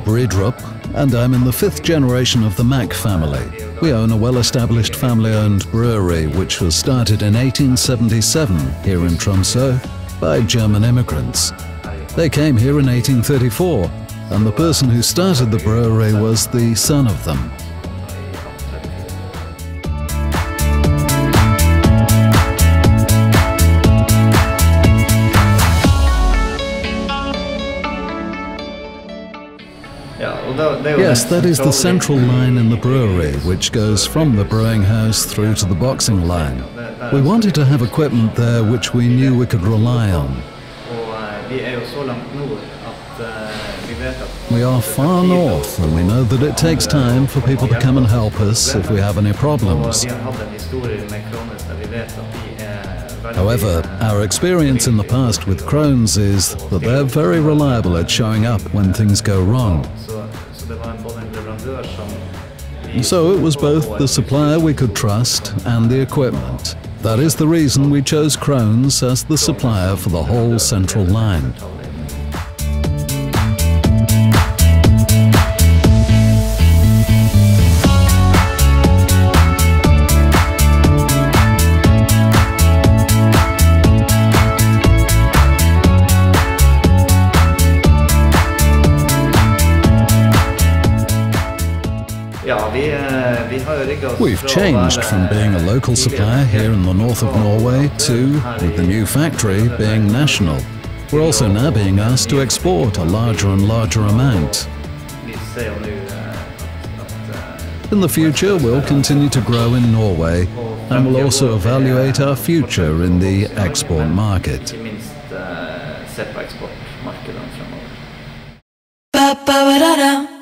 Breedrup, and I'm in the 5th generation of the Mack family. We own a well-established family-owned brewery which was started in 1877 here in Tromsø by German immigrants. They came here in 1834, and the person who started the brewery was the son of them. Yes, that is the central line in the brewery, which goes from the brewing house through to the boxing line. We wanted to have equipment there which we knew we could rely on. We are far north, and we know that it takes time for people to come and help us if we have any problems. However, our experience in the past with Krones is that they're very reliable at showing up when things go wrong. So it was both the supplier we could trust and the equipment. That is the reason we chose Krones as the supplier for the whole central line. We've changed from being a local supplier here in the north of Norway to, with the new factory, being national. We're also now being asked to export a larger and larger amount. In the future, we'll continue to grow in Norway, and we'll also evaluate our future in the export market. Ba ba ba da da.